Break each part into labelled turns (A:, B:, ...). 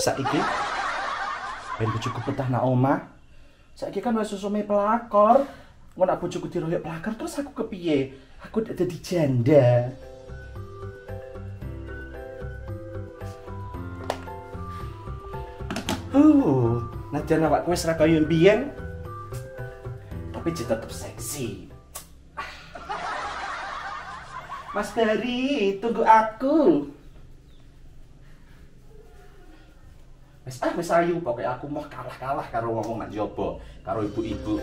A: saiki. Ben bojoku betah nang omah. Saiki kan wis susume pelakor. Engko nek bojoku diroyok pelakor terus aku kepiye? Aku dadi janda. Najan awakku wis ra kaya mbiyen. Tapi tetep seksi. Mas Dari, tunggu aku. Wis ayu, pokoknya aku mau kalah karo wong nang njaba, karo ibu-ibu.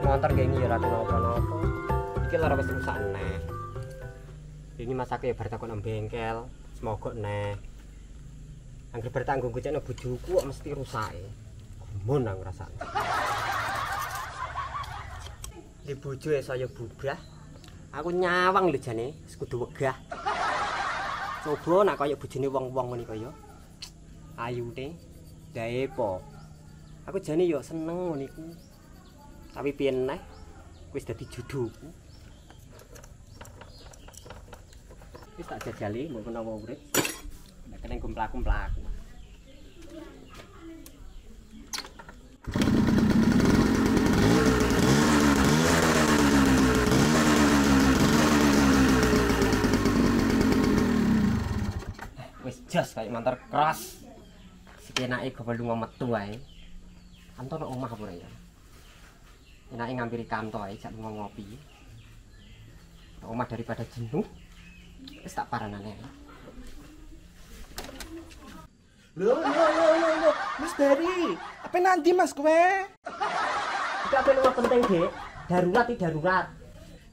B: Motor kayak gini ya ora napa-napa. Iki lara wis rusak neh. Ini masake ya bar takon nang bengkel, semoga neh. Angger bar tanggung gocekno bojoku kok mesti rusake. Gumun nang ngrasakne. Di bojo ya saya bubrah. Aku nyawang lho jane, wis kudu wegah. Coba nak kaya bojone wong-wong ngene kaya. Ayune, dae po. Aku jane yo seneng ngono iku. Tapi piye neh wis dadi jodohku. Wis tak jajali mbok menawa urip. Nek kene kumplak-kumplak. Wis jas kayak motor keras. Sekenake gobel lunga metu ae. Kantor nang omah apa ya? Enake ngampiri kantor ae jak lunga ngopi. Nang omah daripada jenuh. Wis tak paranane.
A: Loh, Mas Dari, apa nanti Mas kowe?
B: Iki apa luwih penting, Dek? Darurat.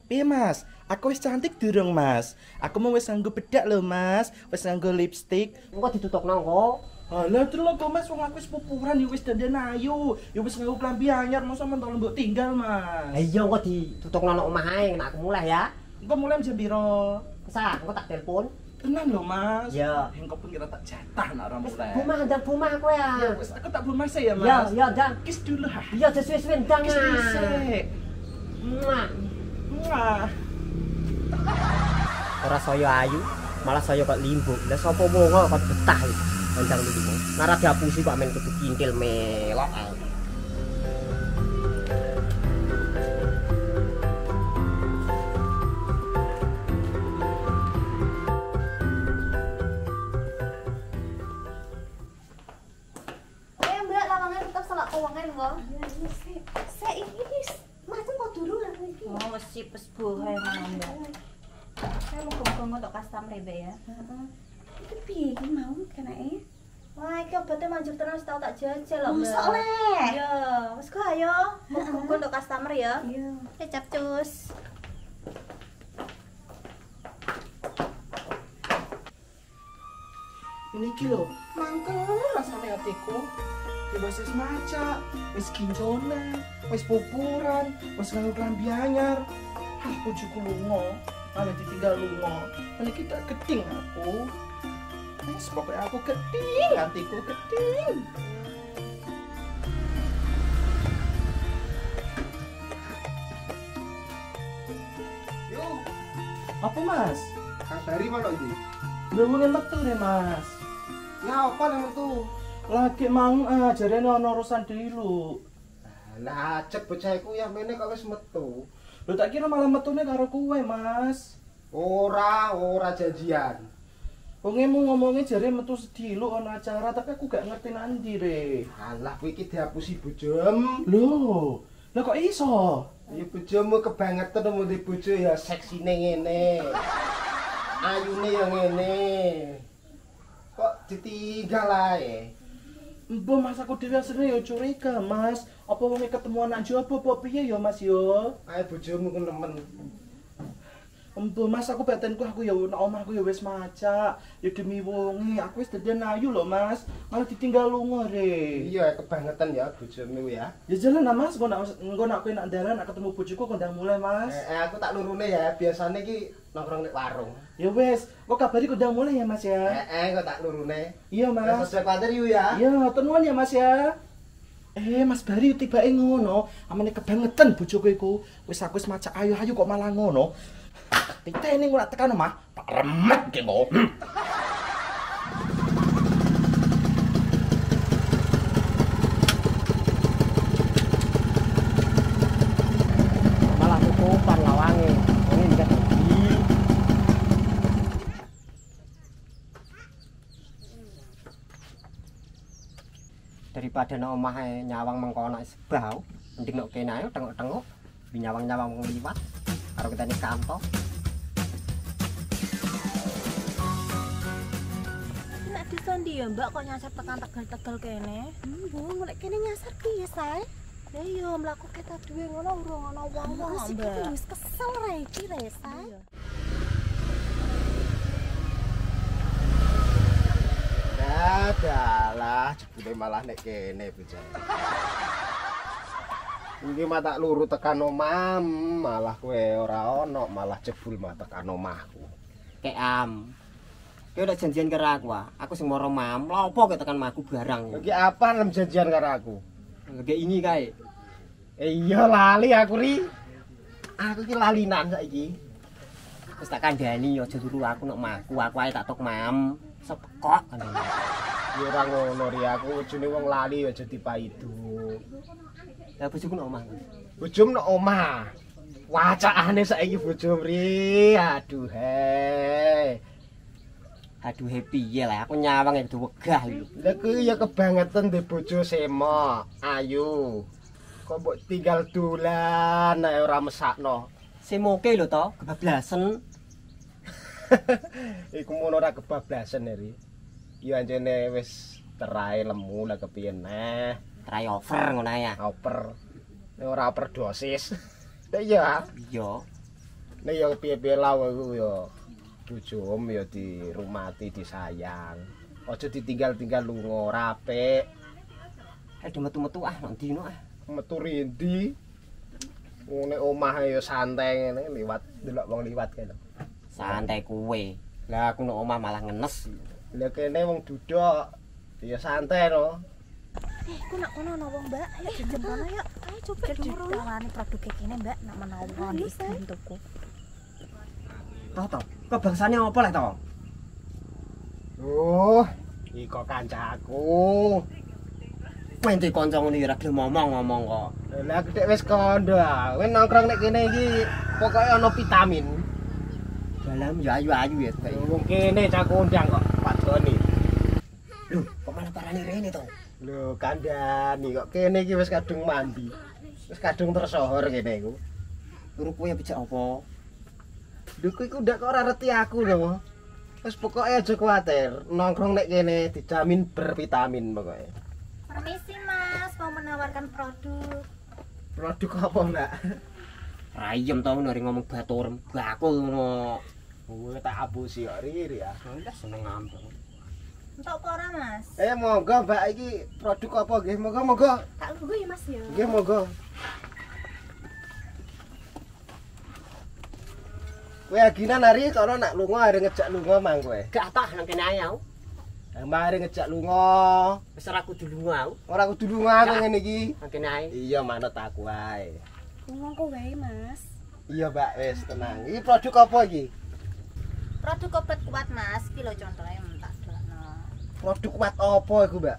A: Piye Mas? Aku wis cantik durung Mas. Aku mau wis nganggo bedak lho Mas, wis nganggo lipstik.
B: Engko ditutupno engko.
A: Alah delok kok Mas, wong aku wis pupuran ya wis dandan ayu, ya wis nganggo klambi anyar, mosok mentol mbok tinggal Mas.
B: Iya engko ditutupno nang omah ae nek aku mulai ya.
A: Engko mulai jam piro?
B: Kesah, engko tak telepon.
A: Tenang lho Mas.
B: Ya.
A: Engko pun kita tak jatah nak ora mulai.
B: Bumah kowe ya.
A: Ya wis aku tak bumah ya Mas.
B: Ya, dan
A: Kiss dulu ha.
B: iya sesuai ndang.
A: Kiss dhisik.
B: Muah.
A: Wah.
B: Ora saya ayu, malah saya kok limbuk. Lah sapa wong kok betah iki. Kancang limbuk. Nara diapusi kok men kudu kintil melok ae.
C: Mbak, lawangan tetap selak keuangan kok. Saya ini macam kok dulu lah iki.
D: Oh, mesti pes buah Mbak.
C: Saya mau gong-gong untuk customer Mbak ya.
D: Itu piye iki mau kenake?
C: Wah, iki obatnya manjur terus tau tak jajal loh, Mbak.
D: Mosok le.
C: Iya, wes kok ayo. Gong-gong untuk customer ya.
D: Iya.
C: Kecap cus.
A: Ini iki lho, mangkel rasane atiku. Ya wis maca, wis kinjone, wis pupuran, wis nganggo klambi anyar. Ah, bojoku lunga, malah ditinggal lunga. Niki tak geding aku. Wis pokoke aku geding, atiku geding.
E: Yo,
A: Apa Mas?
E: Kang Dari mana iki?
A: Lho ngene metu nih Mas.
E: Ya apa nang tuh?
A: Lagi mang jarene ana urusan dulu.
E: Lah cek bocah iku ya mene kok wis metu.
A: Lho tak kira malah metune karo kowe, Mas.
E: Ora janjian.
A: Wongemu ngomongnya jare metu sedilu ana acara, tapi aku gak ngerti nanti re.
E: Alah kowe iki diapusi bojem.
A: Lho, lah kok iso?
E: Ya bojomu kebangetan mau di bojo ya seksine ngene. Ayune ya ngene. Kok ditinggal ae?
A: Mbok Mas aku dhewe asline yo curiga, Mas. Apa wong ketemu anak jowo apa piye ya, Mas yo?
E: Ae bojomu ku nemen.
A: Mbok Mas aku batenku aku ya nang omahku ya wis maca. Ya demi wonge, aku wis dadi ayu lho, Mas. Malah ditinggal lunga re.
E: Iya kebangetan ya bojomu ya.
A: Ya jalan lah Mas, engko nak kowe nak dalan nak ketemu bojoku kondang mulai Mas.
E: Aku tak lurune ya, biasane iki nongkrong nek warung.
A: Ya wis, kok kabari kondang mulai ya Mas ya?
E: Kok tak lurune.
A: Iya Mas.
E: Sudah kuatir yuk ya.
A: Iya, tenuan ya Mas ya. Mas Bari tibake ngono, amene kebangetan bojoku iku. Wis aku wis maca ayu-ayu kok malah ngono. Titene ora tekan omah, tak remet ki kok.
B: Malah tutupan lawange. Ini enggak lagi. Daripada nang omahe nyawang mengkono sebau, mending nek kene ae tengok-tengok, nyawang-nyawang liwat karo kitane kantor.
D: Nek disondi ya Mbak kok nyasar tekan Tegal-Tegal kene.
C: Bu, nek kene nyasar piye, Say?
D: Ya iya mlaku kita duwe ngono urung ana wong-wong
C: Wis iki
D: Mbak.
C: wis kesel ra iki, Say.
E: Adalah jebule malah nek kene bocah. Iki mah tak luru tekan omah, malah kowe ora ono, malah jebul mah tekan omahku.
B: Kek kowe udah janjian karo aku ah. Aku sing moro mam, lha opo kok tekan omahku barang.
E: Iki apa lem janjian karo aku?
B: Kayak ini kae.
E: Iya lali aku ri. Aku iki lalinan saiki.
B: Wis tak kandhani aja turu aku nek omahku, aku ae tak tok mam. Sepekok kan.
E: Ya ora ngono ri, aku ujune wong lali aja dipaidu.
B: Lah bojoku nek omah.
E: Bojom nek omah. Wacaane saiki bojom ri. Aduh he.
B: Aduh piye lah aku nyawang ya kudu wegah lho.
E: Lah kuwi ya kebangetan ndek bojo semok. Ayo. Kok mbok tinggal dolan ae ora mesakno.
B: Semoke lho to, kebablasen.
E: Iku mono ora kebablasan ri. Ya anjene wis terae lemu lah kepiye neh.
B: Try over ngono ya.
E: Oper. Nek ora overdosis. Lah iya.
B: Iya.
E: Nek ya piye-piye lah iku ya bojom ya dirumati, disayang. Aja ditinggal-tinggal lunga rapik.
B: Aduh metu-metu ah nang dino ah.
E: Metu rindi. Ngene omah ya santai ngene liwat delok wong liwat kene.
B: Santai kuwe. Lah aku nek omah malah ngenes.
E: Lah kene wong duduk ya santai no.
C: Ku nak kono ana wong, Mbak. Ayo jenjem kono yuk. Ayo coba
D: Ditawane produk kene Mbak nek menawa iki tuku.
B: To. Kok bangsane apa lek to?
E: Oh, iko kancaku.
B: Kowe ndek kanca ngene ya ora gelem ngomong kok.
E: Lah aku nek wis kondo ah. Kowe nongkrong nek kene iki pokoke ana vitamin.
B: Dalam ya ayu-ayu ya kayak.
E: Wong kene cak kondang kok padoni.
B: Lho, kok malah parani rene to?
E: Lho, kandhani kok kene iki wis kadung mandi. Wis kadung tersohor kene iku.
B: Turu kowe becak apa?
E: Lho kowe iku ndak kok ora reti aku lho. Wis pokoke aja kuwatir, nongkrong nek kene dijamin bervitamin pokoke.
C: Permisi, Mas. Mau menawarkan produk.
E: Produk apa, Mbak?
B: Rayem to ngono ngomong batur, bakul ngono.
E: Kowe tak abusi kok riri ya.
B: Wis seneng ampun.
C: Untuk apa ora, Mas?
E: Monggo Mbak iki produk apa nggih? Monggo.
C: Tak lungguh ya, Mas ya.
E: Nggih monggo. Kowe aginan hari kono nak lunga are ngejak lunga mang kowe.
B: Gak tah nang kene ae aku.
E: Mari ngejak lunga.
B: Wis ora kudu lunga aku.
E: Ora kudu lunga kowe ngene iki.
B: Nang kene ae.
E: Iya manut aku ae.
C: Ngomong wae, Mas.
E: Iya Mbak wis tenang. Iki produk apa iki?
C: Produk obat kuat, Mas. Iki lho contohe tak delokno.
E: Produk kuat apa iku Mbak?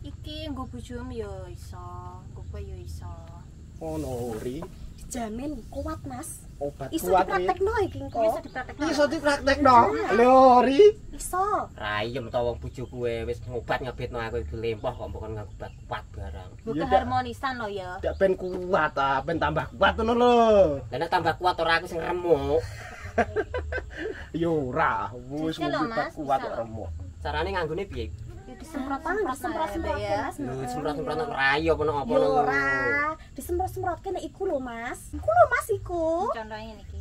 C: Iki nggo bojomu ya iso, nggo kowe ya iso.
E: Ono ri.
C: Jamin kuat, Mas.
E: Obat
C: Iso
E: kuat ri.
C: dipraktekno iki engko.
D: Iso dipraktekno.
E: Iso dipraktekno. Lho ri.
C: Iso.
B: Rayem to wong bojo kowe wis ngobat ngebetno aku iki lempoh kok mbok ngaku obat kuat barang.
C: Nggo
E: Iya,
C: keharmonisan lho ya.
E: Ndak ben kuat ah, ben tambah kuat ngono lho.
B: Lah nek tambah kuat ora aku sing remuk.
E: Yo ora, wis
C: Bisa lho,
E: obat
C: Mas,
E: kuat
C: bisa.
E: kok remuk.
B: Carane nganggone piye?
C: Ya disemprot-semprot ya.
B: Lho semprot-semprot nang rayo apa nang apa
C: Yo
B: lho.
C: ora, disemprot-semprotke nek iku lho, Mas. Iku lho, Mas iku.
D: Contohnya ngene iki.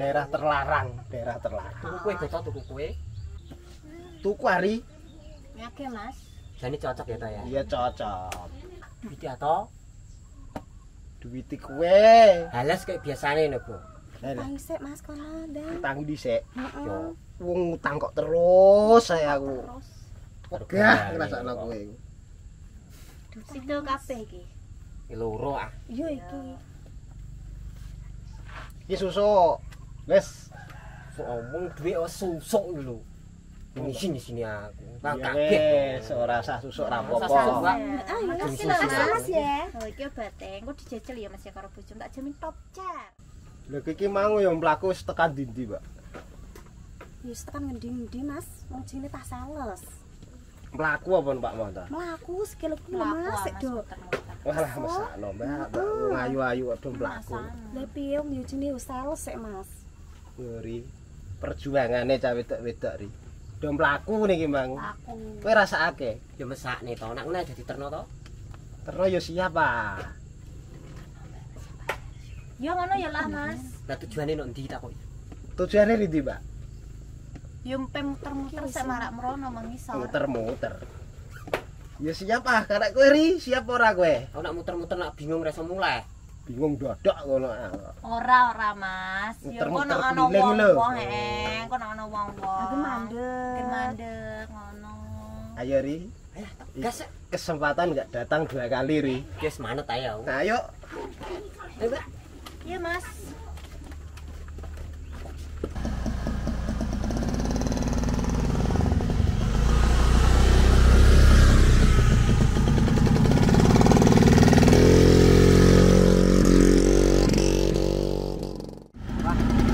E: Daerah terlarang, daerah terlarang.
B: Tuku kowe to tuku kowe.
E: Tuku hari,
C: Ngake, Mas.
B: Jane cocok ya to ya.
E: iya cocok.
B: Duit to.
E: Duit kowe.
B: Halas kayak biasane lho, Bu.
E: Lah,
C: Tang sik, Mas kono, Ndang.
E: utang dhisik.
C: Heeh.
B: Yo.
E: Wong utang kok terus saya aku.
C: Terus
E: Wegah ngrasakno kowe iku.
C: situ kabeh iki.
B: Loro ah.
C: Iya iki.
E: Iki susuk. Wis
B: Omong duit wis susuk lho. Ini sini aku. Bang
E: ya
B: kaget.
E: wis ora usah susuk ra
B: Susuk,
E: apa-apa.
B: Mbak.
C: Ayo
B: Mas,
C: Mas ya.
D: Oh iki obate, engko dijajal ya Mas ya karo bojomu tak jamin top car.
E: Lho iki mau ya mlaku wis tekan ndi, Mbak?
C: Wis tekan ngendi-endi Mas, wong jenenge tas sales.
E: Mlaku apa Pak Monta?
C: Mlaku sekilo ku Mas sik do.
E: Walah mesakno, Mbak. Wong ayu-ayu aduh mlaku.
C: Lah piye wong yo jenenge sales sik Mas.
E: Ngeri. Perjuangane cah wedok-wedok ri. Do mlaku niki, Mang.
C: Aku.
E: Kowe rasakake.
B: Ya mesakne to, nek ngene dadi terno to.
E: Terus ya siap, Pak.
D: Ya ngono ya lah Mas.
B: Lah tujuane nek ndi takoki?
E: Tujuane ndi, Mbak?
D: Yo mpe muter-muter sak marak mrono mengisor.
E: Muter-muter. Ya siap ah, karek kowe ri, siap ora kowe?
B: Aku nak muter-muter nak bingung reso mulai.
E: Bingung dodok ngono.
D: Ora Mas. Yo
E: Muter-muter
D: kono ana
E: keliling lho.
D: wong-wong kono ana wong-wong.
C: Aku mandek.
D: Mandek ngono.
E: Ayo ri.
B: Ayo, gas.
E: Kesempatan enggak datang 2 kali ri.
B: Wis manet ae aku.
E: Nah, ayo.
B: Ayo, Mbak.
D: Iya Mas.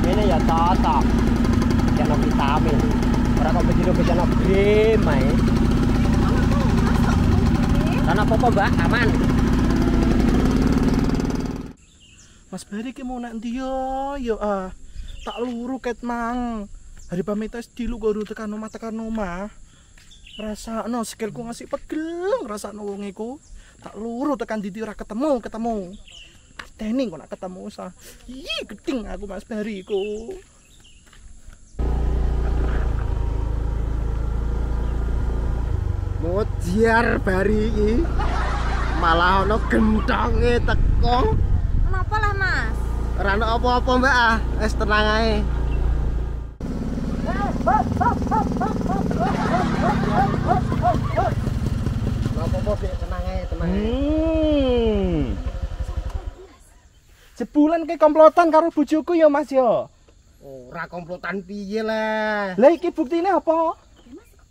B: Ini ya cocok. Kena vitamin. Ora kok begini kena game ae. Karena apa-apa, Mbak? Aman.
A: Mas Bari ki mau nak ndi yo tak luru ket mang. Hari pamitas dilu guru tekan omah. Rasakno sikilku ngasih pegel, rasakno wong iku. Tak luru tekan didi ora ketemu. Teni kok nak ketemu sa. Ih, geding aku Mas Bari iku.
E: Mujiar bari iki. Malah ana genthonge teko.
D: Kenapa lah Mas?
E: Ora ana apa-apa, Mbak ah. Wis tenang ae. Apa-apa, Bik, tenang ae, tenang ae.
A: Jebulan ke komplotan karo bojoku ya Mas yo.
E: Ora komplotan piye lah.
A: Lah iki buktine apa?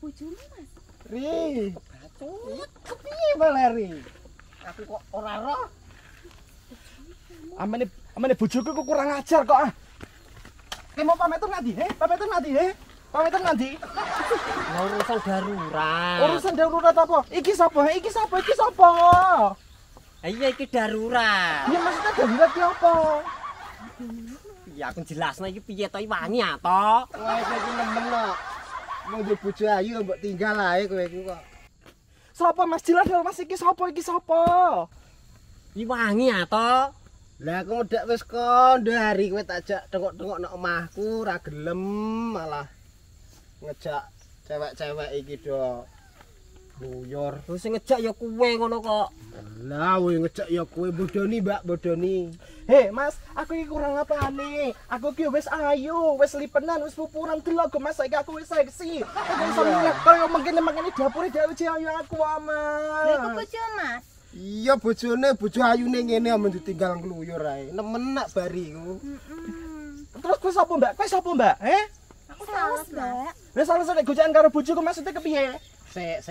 C: Bojomu Mas.
E: Ri, bacut. Kepiye malah ri? Aku kok ora roh.
A: Amane bojoku kok kurang ajar kok ah. Ki mau pamit nanti, Pamitan nanti.
B: Urusan darurat.
A: Urusan darurat apa? Iki sapa?
B: Iya iki darurat.
A: Ya maksudnya darurat ki apa?
B: Ya aku jelasno iki piye to wangi to.
E: Wah, iki nemen kok. Mau di bojo ayu mbok tinggal ae kowe iku kok.
A: Sapa Mas jelas Mas iki sapa?
B: Iki wangi to.
E: Lah aku medak wis kondo hari kowe tak jak tengok-tengok nang omahku ora gelem malah ngejak cewek-cewek iki do luyur.
B: Terus sing ngejak ya kowe ngono kok.
E: Lah kowe ngejak ya kowe bodoni, Mbak, bodoni.
A: Hei Mas, aku iki kurang apane? Aku ki wis ayu, wis lipenan, wis pupuran delok Mas, saiki aku wis seksi. Aku iso milih koyo mengkene dapure dhewe ayu aku aman.
D: Lha iku bojo Mas.
E: Iya bojone, bojo ayune ngene amen ditinggal ngluyur ae. Nemen nak bari iku.
A: Terus kowe sapa Mbak?
D: Aku sales Mbak.
A: Wis salah nek gojekan karo bojoku maksudnya kepiye?
E: Sik.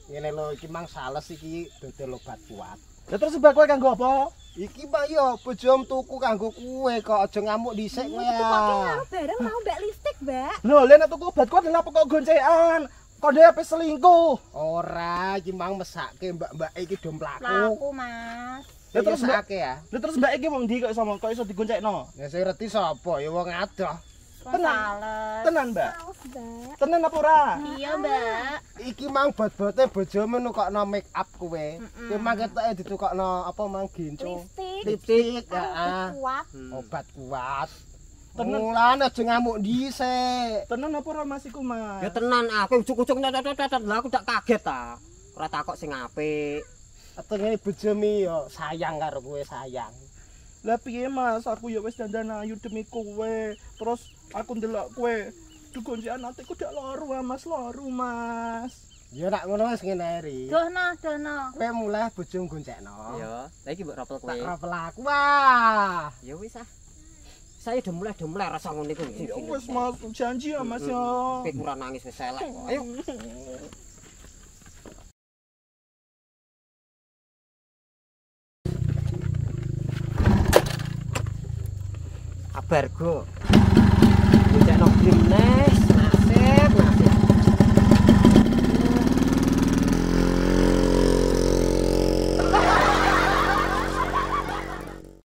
E: Ngene lho iki mang sales iki dodol obat kuat.
A: Lah terus mbak kowe kanggo apa?
E: Iki Mbak yo bojom tuku kanggo kowe kok aja ngamuk dhisik kowe.
C: Karo bareng mau mbak lipstik, Mbak.
A: Lho, nek tuku obat kuat lha kok goncekan? Kok dhewe apa selingkuh?
E: Ora, iki mang mesake mbak-mbak iki do mlaku.
D: Laku Mas.
E: Lah
A: terus,
E: terus
A: Mbak?
E: mesake ya.
A: Lha terus mbak iki wong ndi kok iso digoncekno?
E: Ya sing ngerti sapa ya wong adoh.
D: Sales.
A: Tenan, Mbak?
C: Sales, Mbak.
A: Tenan apa ora?
D: Iya Mbak.
E: Iki mang bot-bote bojomu nukokno make up kowe. Kowe mang ketoke ditukokno apa mang gincu. Lipstik, heeh.
C: Kuat.
E: Obat kuat.
A: Tenan.
E: Mulan aja ngamuk dhisik.
A: Tenan apa ora Mas iku, Mas?
B: Ya tenan aku ujug-ujug tetet lah aku ndak kaget ta. Ora takok sing apik.
E: Atengene bojomu yo sayang karo kowe sayang.
A: Lah piye Mas, aku ya wis dandan ayu demi kowe. Terus aku ndelok kowe digoncekan atiku dak loru Mas.
E: Ya nak ngono wis ngene ri.
D: Dono.
E: Kowe mulai bojomu goncekno.
B: Ya, lha iki mbok rapel kowe.
E: Tak rapel aku wah.
B: Ya wis ah. Saya udah mulai rasa ngono iku.
A: Ya wis Mas, janji ya Mas ya.
B: Kowe ora nangis wis elek. Ayo. Kabarku. Bocah nok gimnes.